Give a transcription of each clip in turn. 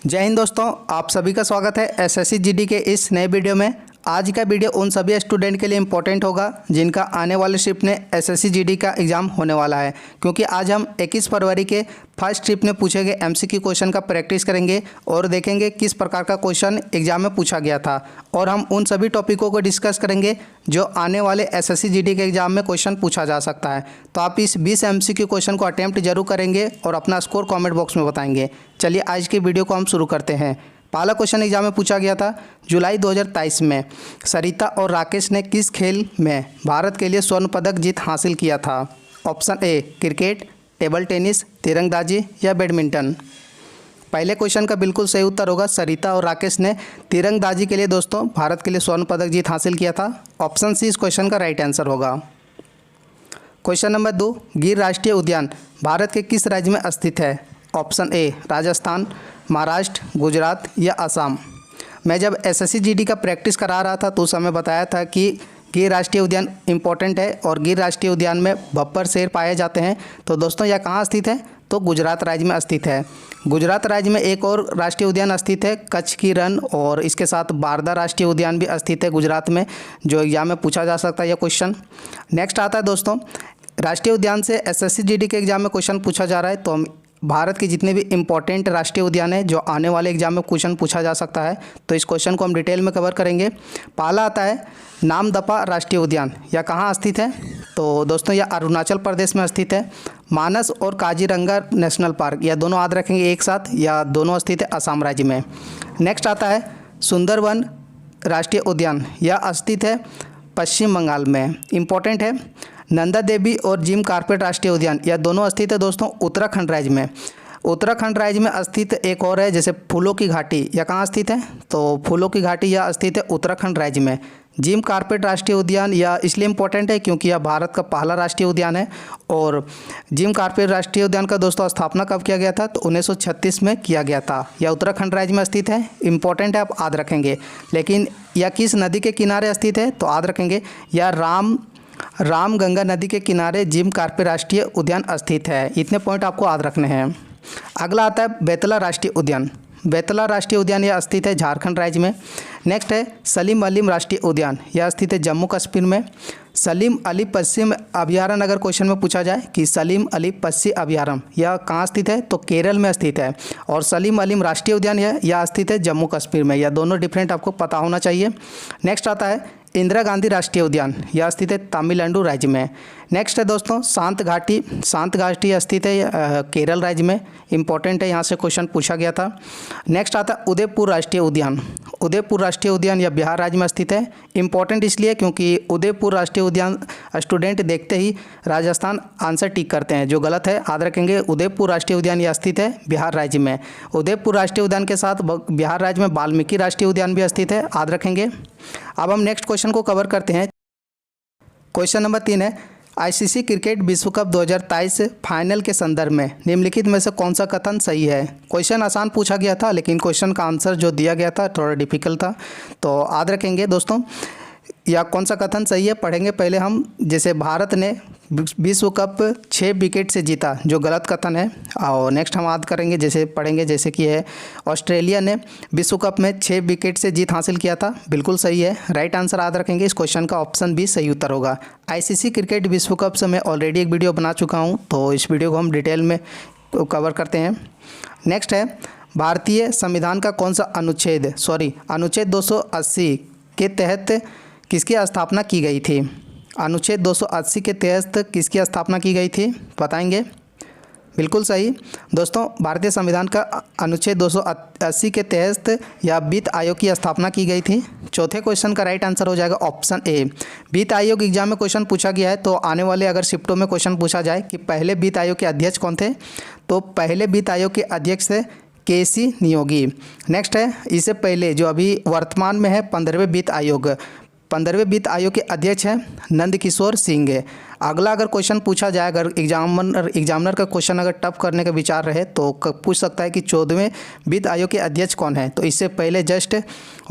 जय हिंद दोस्तों, आप सभी का स्वागत है एसएससी जीडी के इस नए वीडियो में। आज का वीडियो उन सभी स्टूडेंट के लिए इम्पोर्टेंट होगा जिनका आने वाले शिफ्ट में एसएससी जीडी का एग्ज़ाम होने वाला है, क्योंकि आज हम 21 फरवरी के फर्स्ट शिफ्ट में पूछे गए एमसीक्यू क्वेश्चन का प्रैक्टिस करेंगे और देखेंगे किस प्रकार का क्वेश्चन एग्जाम में पूछा गया था। और हम उन सभी टॉपिकों को डिस्कस करेंगे जो आने वाले एसएससी जीडी के एग्ज़ाम में क्वेश्चन पूछा जा सकता है। तो आप इस 20 एमसीक्यू क्वेश्चन को अटैम्प्ट जरूर करेंगे और अपना स्कोर कॉमेंट बॉक्स में बताएंगे। चलिए आज की वीडियो को हम शुरू करते हैं। पहला क्वेश्चन एग्जाम में पूछा गया था जुलाई 2023 में सरिता और राकेश ने किस खेल में भारत के लिए स्वर्ण पदक जीत हासिल किया था? Option A cricket, table tennis, तीरंदाजी या बैडमिंटन। पहले क्वेश्चन का बिल्कुल सही उत्तर होगा सरिता और राकेश ने तीरंदाजी के लिए दोस्तों भारत के लिए स्वर्ण पदक जीत हासिल किया था। ऑप्शन सी इस क्वेश्चन का राइट आंसर होगा। क्वेश्चन नंबर 2, गिर राष्ट्रीय उद्यान भारत के किस राज्य में स्थित है? ऑप्शन ए राजस्थान, महाराष्ट्र, गुजरात या असम। मैं जब एसएससी जीडी का प्रैक्टिस करा रहा था तो उस समय बताया था कि गिर राष्ट्रीय उद्यान इम्पोर्टेंट है और गिर राष्ट्रीय उद्यान में बब्बर शेर पाए जाते हैं। तो दोस्तों यह कहाँ स्थित है? तो गुजरात राज्य में स्थित है। गुजरात राज्य में एक और राष्ट्रीय उद्यान स्थित है कच्छ की रण, और इसके साथ बारदा राष्ट्रीय उद्यान भी स्थित है गुजरात में, जो एग्जाम में पूछा जा सकता है यह क्वेश्चन। नेक्स्ट आता है दोस्तों, राष्ट्रीय उद्यान से एसएससी जीडी के एग्जाम में क्वेश्चन पूछा जा रहा है। तो हम भारत के जितने भी इम्पोर्टेंट राष्ट्रीय उद्यान हैं जो आने वाले एग्जाम में क्वेश्चन पूछा जा सकता है, तो इस क्वेश्चन को हम डिटेल में कवर करेंगे। पहला आता है नामदफा राष्ट्रीय उद्यान, यह कहाँ स्थित है? तो दोस्तों यह अरुणाचल प्रदेश में स्थित है। मानस और काजीरंगा नेशनल पार्क, यह दोनों याद रखेंगे एक साथ, या दोनों स्थित है असम राज्य में। नेक्स्ट आता है सुंदरवन राष्ट्रीय उद्यान, यह स्थित है पश्चिम बंगाल में, इम्पोर्टेंट है। नंदा देवी और जिम कार्पेट राष्ट्रीय उद्यान, यह दोनों स्थित है दोस्तों उत्तराखंड राज्य में। उत्तराखंड राज्य में स्थित एक और है जैसे फूलों की घाटी, यह कहाँ स्थित है? तो फूलों की घाटी यह स्थित है उत्तराखंड राज्य में। जिम कार्पेट राष्ट्रीय उद्यान यह इसलिए इम्पोर्टेंट है क्योंकि यह भारत का पहला राष्ट्रीय उद्यान है। और जिम कार्पेट राष्ट्रीय उद्यान का दोस्तों स्थापना कब किया गया था? तो 1936 में किया गया था। यह उत्तराखंड राज्य में स्थित है, इम्पोर्टेंट है, आप याद रखेंगे। लेकिन यह किस नदी के किनारे स्थित है? तो याद रखेंगे यह रामगंगा नदी के किनारे जिम कार्पेट राष्ट्रीय उद्यान स्थित है। इतने पॉइंट आपको याद रखने हैं। अगला आता है बेतला राष्ट्रीय उद्यान। बेतला राष्ट्रीय उद्यान यह स्थित है झारखंड राज्य में। नेक्स्ट है सलीम अली राष्ट्रीय उद्यान, यह स्थित है जम्मू कश्मीर में। सलीम अली पश्चिम अभयारण्य अगर क्वेश्चन में पूछा जाए कि सलीम अली पश्चिम अभयारण्य यह कहाँ स्थित है? तो केरल में स्थित है। और सलीम अली राष्ट्रीय उद्यान यह स्थित है जम्मू कश्मीर में। यह दोनों डिफरेंट आपको पता होना चाहिए। नेक्स्ट आता है इंदिरा गांधी राष्ट्रीय उद्यान, यह स्थित है तमिलनाडु राज्य में। नेक्स्ट है दोस्तों शांत घाटी स्थित है केरल राज्य में, इंपॉर्टेंट है, यहाँ से क्वेश्चन पूछा गया था। नेक्स्ट आता है उदयपुर राष्ट्रीय उद्यान। उदयपुर राष्ट्रीय उद्यान यह बिहार राज्य में स्थित है। इंपॉर्टेंट इसलिए क्योंकि उदयपुर राष्ट्रीय उद्यान स्टूडेंट देखते ही राजस्थान आंसर टिक करते हैं, जो गलत है, याद रखेंगे। उदयपुर राष्ट्रीय उद्यान यह स्थित है बिहार राज्य में। उदयपुर राष्ट्रीय उद्यान के साथ बिहार राज्य में वाल्मीकि राष्ट्रीय उद्यान भी स्थित है, याद रखेंगे। अब हम नेक्स्ट क्वेश्चन को कवर करते हैं। क्वेश्चन नंबर 3 है आईसीसी क्रिकेट विश्व कप 2023 फाइनल के संदर्भ में निम्नलिखित में से कौन सा कथन सही है? क्वेश्चन आसान पूछा गया था, लेकिन क्वेश्चन का आंसर जो दिया गया था थोड़ा डिफिकल्ट था, तो याद रखेंगे दोस्तों या कौन सा कथन सही है पढ़ेंगे पहले हम। जैसे भारत ने विश्व कप 6 विकेट से जीता, जो गलत कथन है। और नेक्स्ट हम याद करेंगे जैसे पढ़ेंगे जैसे कि है ऑस्ट्रेलिया ने विश्व कप में 6 विकेट से जीत हासिल किया था, बिल्कुल सही है, राइट आंसर याद रखेंगे। इस क्वेश्चन का ऑप्शन बी सही उत्तर होगा। आईसीसी क्रिकेट विश्व कप से मैं ऑलरेडी एक वीडियो बना चुका हूँ, तो इस वीडियो को हम डिटेल में कवर करते हैं। नेक्स्ट है भारतीय संविधान का कौन सा अनुच्छेद 280 के तहत किसकी स्थापना की गई थी? अनुच्छेद 280 के तहत किसकी स्थापना की गई थी बताएंगे? बिल्कुल सही दोस्तों, भारतीय संविधान का अनुच्छेद 280 के तहत या वित्त आयोग की स्थापना की गई थी। चौथे क्वेश्चन का राइट आंसर हो जाएगा ऑप्शन ए। वित्त आयोग एग्जाम में क्वेश्चन पूछा गया है, तो आने वाले अगर शिफ्टों में क्वेश्चन पूछा जाए कि पहले वित्त आयोग के अध्यक्ष कौन थे, तो पहले वित्त आयोग के अध्यक्ष थे केसी नियोगी। नेक्स्ट है इससे पहले जो अभी वर्तमान में है 15वें वित्त आयोग, 15वें वित्त आयोग के अध्यक्ष हैं नंद किशोर सिंह। अगला अगर क्वेश्चन पूछा जाए, अगर एग्जामिनर का क्वेश्चन अगर टफ करने का विचार रहे तो पूछ सकता है कि 14वें वित्त आयोग के अध्यक्ष कौन है, तो इससे पहले जस्ट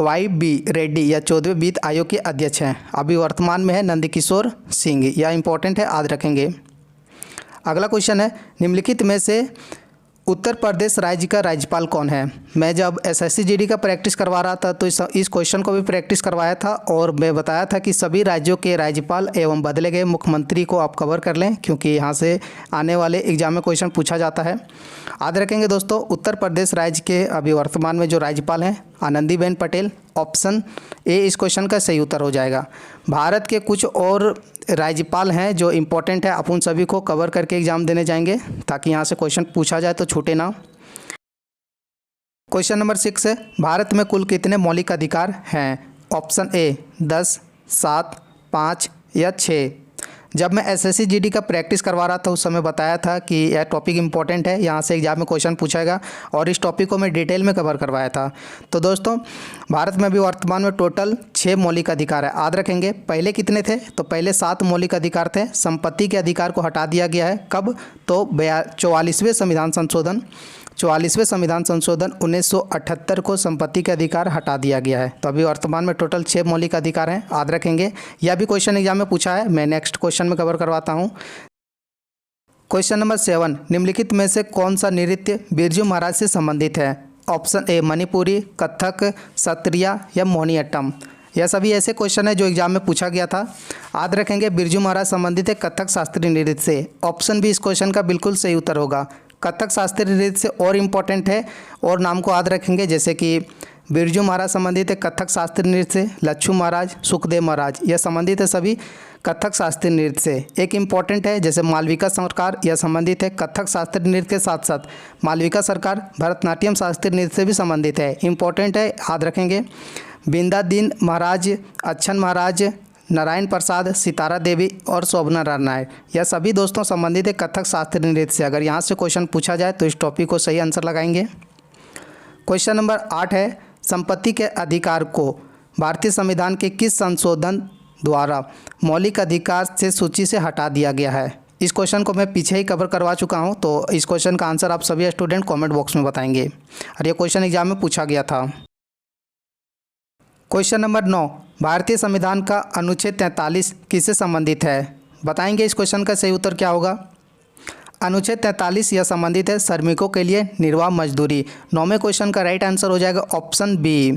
YB रेड्डी या 14वें वित्त आयोग के अध्यक्ष हैं, अभी वर्तमान में है नंद किशोर सिंह। यह इंपॉर्टेंट है, याद रखेंगे। अगला क्वेश्चन है निम्नलिखित में से उत्तर प्रदेश राज्य का राज्यपाल कौन है? मैं जब एसएससी जीडी का प्रैक्टिस करवा रहा था तो इस क्वेश्चन को भी प्रैक्टिस करवाया था और मैं बताया था कि सभी राज्यों के राज्यपाल एवं बदले गए मुख्यमंत्री को आप कवर कर लें, क्योंकि यहाँ से आने वाले एग्जाम में क्वेश्चन पूछा जाता है। याद रखेंगे दोस्तों, उत्तर प्रदेश राज्य के अभी वर्तमान में जो राज्यपाल हैं आनंदीबेन पटेल। ऑप्शन ए इस क्वेश्चन का सही उत्तर हो जाएगा। भारत के कुछ और राज्यपाल हैं जो इम्पोर्टेंट है, आप उन सभी को कवर करके एग्जाम देने जाएंगे ताकि यहाँ से क्वेश्चन पूछा जाए तो छूटे ना। क्वेश्चन नंबर 6 है, भारत में कुल कितने मौलिक अधिकार हैं? ऑप्शन ए 10, 7, 5 या 6। जब मैं एसएससी जीडी का प्रैक्टिस करवा रहा था उस समय बताया था कि यह टॉपिक इंपॉर्टेंट है, यहाँ से एग्जाम में क्वेश्चन पूछाएगा और इस टॉपिक को मैं डिटेल में कवर करवाया था। तो दोस्तों, भारत में भी वर्तमान में टोटल 6 मौलिक अधिकार है। याद रखेंगे पहले कितने थे? तो पहले 7 मौलिक अधिकार थे। संपत्ति के अधिकार को हटा दिया गया है। कब? तो 44वें संविधान संशोधन 1978 को संपत्ति के अधिकार हटा दिया गया है। तो अभी वर्तमान में टोटल 6 मौलिक अधिकार हैं, याद रखेंगे। यह भी क्वेश्चन एग्जाम में पूछा है, मैं नेक्स्ट क्वेश्चन में कवर करवाता हूं। क्वेश्चन नंबर 7, निम्नलिखित में से कौन सा नृत्य बिरजू महाराज से संबंधित है? ऑप्शन ए मणिपुरी, कथक, सत्रिया या मोहिनीअट्टम। यह सभी ऐसे क्वेश्चन है जो एग्जाम में पूछा गया था। याद रखेंगे बिरजू महाराज संबंधित है कथक शास्त्रीय नृत्य से। ऑप्शन बी इस क्वेश्चन का बिल्कुल सही उत्तर होगा। कथक शास्त्रीय नृत्य से और इम्पोर्टेंट है और नाम को याद रखेंगे, जैसे कि बिरजू महाराज संबंधित है कथक शास्त्रीय नृत्य से, लच्छू महाराज, सुखदेव महाराज यह संबंधित है सभी कथक शास्त्रीय नृत्य से। एक इम्पॉर्टेंट है जैसे मालविका सरकार यह संबंधित है कथक शास्त्रीय नृत्य के साथ साथ मालविका सरकार भरतनाट्यम शास्त्रीय नृत्य से भी संबंधित है, इम्पॉर्टेंट है, याद रखेंगे। बिंदादीन महाराज, अच्छन महाराज, नारायण प्रसाद, सितारा देवी और शोभना रानायण यह सभी दोस्तों संबंधित है कथक शास्त्रीय नृत्य से। अगर यहाँ से क्वेश्चन पूछा जाए तो इस टॉपिक को सही आंसर लगाएंगे। क्वेश्चन नंबर 8 है, संपत्ति के अधिकार को भारतीय संविधान के किस संशोधन द्वारा मौलिक अधिकार से सूची से हटा दिया गया है? इस क्वेश्चन को मैं पीछे ही कवर करवा चुका हूं, तो इस क्वेश्चन का आंसर आप सभी स्टूडेंट कमेंट बॉक्स में बताएंगे और ये क्वेश्चन एग्जाम में पूछा गया था। क्वेश्चन नंबर 9, भारतीय संविधान का अनुच्छेद 43 किससे संबंधित है? बताएंगे इस क्वेश्चन का सही उत्तर क्या होगा। अनुच्छेद 43 यह संबंधित है श्रमिकों के लिए निर्वाह मजदूरी। 9वें क्वेश्चन का राइट आंसर हो जाएगा ऑप्शन बी।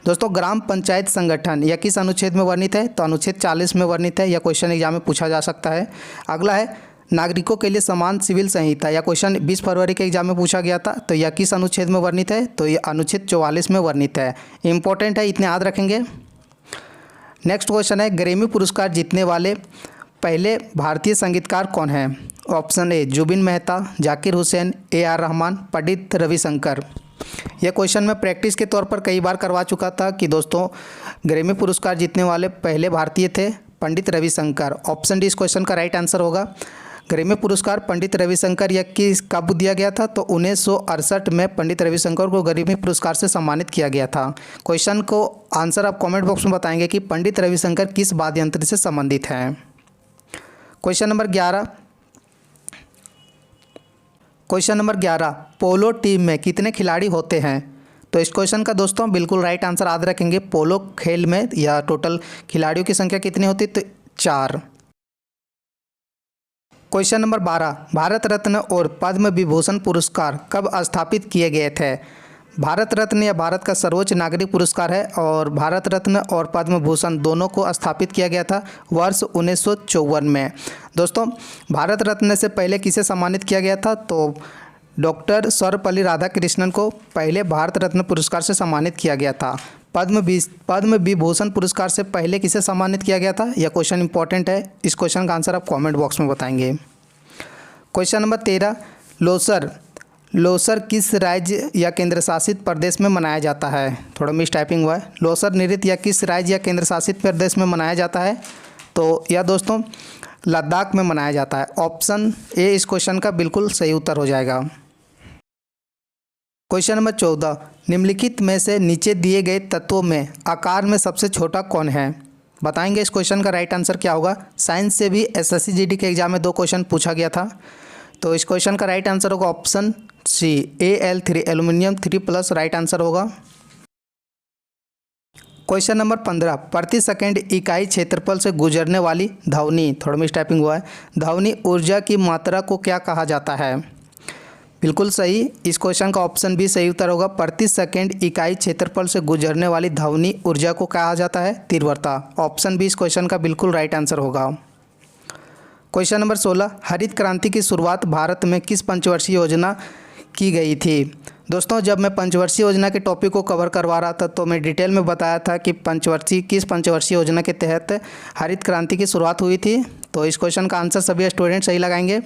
दोस्तों, ग्राम पंचायत संगठन यह किस अनुच्छेद में वर्णित है? तो अनुच्छेद 40 में वर्णित है। यह क्वेश्चन एग्जाम में पूछा जा सकता है। अगला है नागरिकों के लिए समान सिविल संहिता। यह क्वेश्चन 20 फरवरी के एग्जाम में पूछा गया था। तो यह किस अनुच्छेद में वर्णित है? तो यह अनुच्छेद 44 में वर्णित है। इंपॉर्टेंट है, इतने याद रखेंगे। नेक्स्ट क्वेश्चन है, ग्रैमी पुरस्कार जीतने वाले पहले भारतीय संगीतकार कौन हैं? Option A Zubin Mehta, Zakir Hussain, AR Rahman, Pandit Ravishankar. यह क्वेश्चन मैं प्रैक्टिस के तौर पर कई बार करवा चुका था कि दोस्तों ग्रैमी पुरस्कार जीतने वाले पहले भारतीय थे पंडित रविशंकर। ऑप्शन डी इस क्वेश्चन का राइट आंसर होगा। ग्रैमी पुरस्कार पंडित रविशंकर यह किस कब दिया गया था? तो 1968 में पंडित रविशंकर को ग्रैमी पुरस्कार से सम्मानित किया गया था। क्वेश्चन को आंसर आप कमेंट बॉक्स में बताएंगे कि पंडित रविशंकर किस वाद्य यंत्र से संबंधित हैं। क्वेश्चन नंबर 11, पोलो टीम में कितने खिलाड़ी होते हैं? तो इस क्वेश्चन का दोस्तों बिल्कुल राइट आंसर याद रखेंगे। पोलो खेल में या टोटल खिलाड़ियों की संख्या कितनी होती है? तो 4। क्वेश्चन नंबर 12, भारत रत्न और पद्म विभूषण पुरस्कार कब स्थापित किए गए थे? भारत रत्न या भारत का सर्वोच्च नागरिक पुरस्कार है और भारत रत्न और पद्म भूषण दोनों को स्थापित किया गया था वर्ष 1954 में। दोस्तों, भारत रत्न से पहले किसे सम्मानित किया गया था? तो डॉक्टर सर्वपल्ली राधाकृष्णन को पहले भारत रत्न पुरस्कार से सम्मानित किया गया था। पद्म विभूषण पुरस्कार से पहले किसे सम्मानित किया गया था? यह क्वेश्चन इंपॉर्टेंट है, इस क्वेश्चन का आंसर आप कमेंट बॉक्स में बताएंगे। क्वेश्चन नंबर 13, लोसर किस राज्य या केंद्र शासित प्रदेश में मनाया जाता है? थोड़ा मिस टाइपिंग हुआ है। लोसर नृत्य या किस राज्य या केंद्र शासित प्रदेश में मनाया जाता है? तो यह दोस्तों लद्दाख में मनाया जाता है। ऑप्शन ए इस क्वेश्चन का बिल्कुल सही उत्तर हो जाएगा। क्वेश्चन नंबर 14, निम्नलिखित में से नीचे दिए गए तत्वों में आकार में सबसे छोटा कौन है? बताएंगे इस क्वेश्चन का राइट आंसर क्या होगा। साइंस से भी एसएससी जीडी के एग्जाम में 2 क्वेश्चन पूछा गया था। तो इस क्वेश्चन का राइट आंसर होगा option C Al3 aluminium 3+ right answer होगा। क्वेश्चन नंबर 15, प्रति सेकंड इकाई क्षेत्रफल से गुजरने वाली ध्वनि, थोड़ा मिस टाइपिंग हुआ है, ध्वनि ऊर्जा की मात्रा को क्या कहा जाता है? बिल्कुल सही। इस क्वेश्चन का ऑप्शन बी सही उत्तर होगा। प्रति सेकंड इकाई क्षेत्रफल से गुजरने वाली ध्वनि ऊर्जा को कहा जाता है तीव्रता। ऑप्शन बी इस क्वेश्चन का बिल्कुल राइट आंसर होगा। क्वेश्चन नंबर 16, हरित क्रांति की शुरुआत भारत में किस पंचवर्षीय योजना की गई थी। दोस्तों, जब मैं पंचवर्षीय योजना के टॉपिक को कवर करवा रहा था तो मैं डिटेल में बताया था कि किस पंचवर्षीय योजना के तहत हरित क्रांति की शुरुआत हुई थी। तो इस क्वेश्चन का आंसर सभी स्टूडेंट सही लगाएंगे।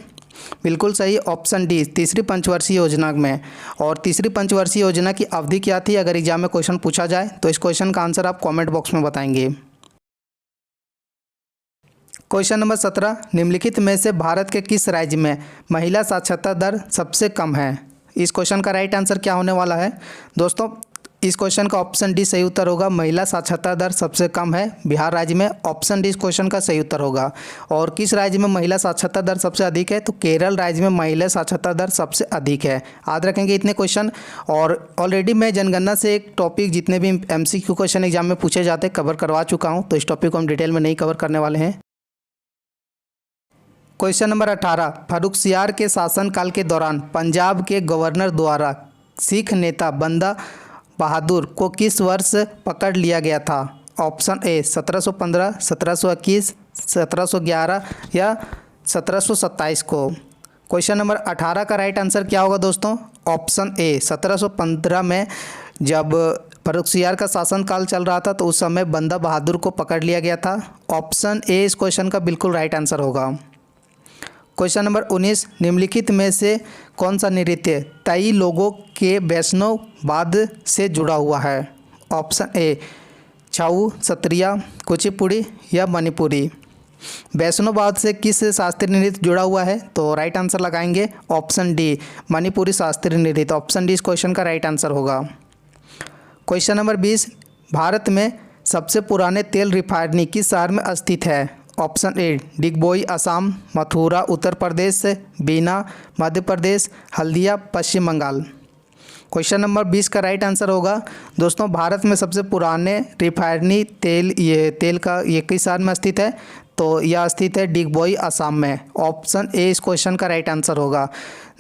बिल्कुल सही, ऑप्शन डी तीसरी पंचवर्षीय योजना में। और तीसरी पंचवर्षीय योजना की अवधि क्या थी, अगर एग्जाम में क्वेश्चन पूछा जाए तो इस क्वेश्चन का आंसर आप कॉमेंट बॉक्स में बताएंगे। क्वेश्चन नंबर 17, निम्नलिखित में से भारत के किस राज्य में महिला साक्षरता दर सबसे कम है। इस क्वेश्चन का राइट आंसर क्या होने वाला है। दोस्तों, इस क्वेश्चन का ऑप्शन डी सही उत्तर होगा। महिला साक्षरता दर सबसे कम है बिहार राज्य में। ऑप्शन डी इस क्वेश्चन का सही उत्तर होगा। और किस राज्य में महिला साक्षरता दर सबसे अधिक है, तो केरल राज्य में महिला साक्षरता दर सबसे अधिक है। याद रखेंगे इतने क्वेश्चन। और ऑलरेडी मैं जनगणना से एक टॉपिक जितने भी MCQ क्वेश्चन एग्जाम में पूछे जाते कवर करवा चुका हूँ, तो इस टॉपिक को हम डिटेल में नहीं कवर करने वाले हैं। क्वेश्चन नंबर 18, फर्रुखसियार के शासनकाल के दौरान पंजाब के गवर्नर द्वारा सिख नेता बंदा बहादुर को किस वर्ष पकड़ लिया गया था। ऑप्शन ए 1715, 1721, 1711 या 1727 को। क्वेश्चन नंबर 18 का राइट आंसर क्या होगा दोस्तों। ऑप्शन ए 1715 में जब फर्रुखसियार का शासनकाल चल रहा था तो उस समय बंदा बहादुर को पकड़ लिया गया था। ऑप्शन ए इस क्वेश्चन का बिल्कुल राइट आंसर होगा। क्वेश्चन नंबर 19, निम्नलिखित में से कौन सा नृत्य तई लोगों के वैष्णववाद से जुड़ा हुआ है। ऑप्शन ए छाऊ, सत्रिया, कुचिपुड़ी या मणिपुरी। वैष्णववाद से किस शास्त्रीय नृत्य जुड़ा हुआ है, तो राइट आंसर लगाएंगे ऑप्शन डी मणिपुरी शास्त्रीय नृत्य। ऑप्शन डी इस क्वेश्चन का राइट आंसर होगा। क्वेश्चन नंबर 20, भारत में सबसे पुराने तेल रिफाइनरी किस शहर में स्थित है। Option A Digboi Assam, Mathura Uttar Pradesh, Bina Madhya Pradesh, Haldia Paschim Bengal. Question number 20 का राइट आंसर होगा। दोस्तों, भारत में सबसे पुराने रिफाइनरी तेल का ये किस शहर में स्थित है, तो यह स्थित है डिगबोई असम में। ऑप्शन ए इस क्वेश्चन का राइट आंसर होगा।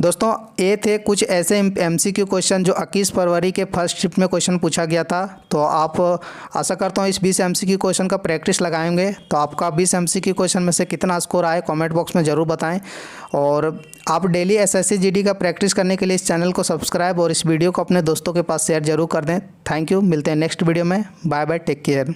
दोस्तों, ये थे कुछ ऐसे MCQ क्वेश्चन जो 21 फरवरी के फर्स्ट शिफ्ट में क्वेश्चन पूछा गया था। तो आप आशा करता हूँ इस 20 MCQ क्वेश्चन का प्रैक्टिस लगाएंगे। तो आपका 20 MCQ क्वेश्चन में से कितना स्कोर आए कमेंट बॉक्स में ज़रूर बताएं। और आप डेली SSC GD का प्रैक्टिस करने के लिए इस चैनल को सब्सक्राइब और इस वीडियो को अपने दोस्तों के पास शेयर जरूर कर दें। Thank you. मिलते हैं नेक्स्ट वीडियो में। Bye bye, take care.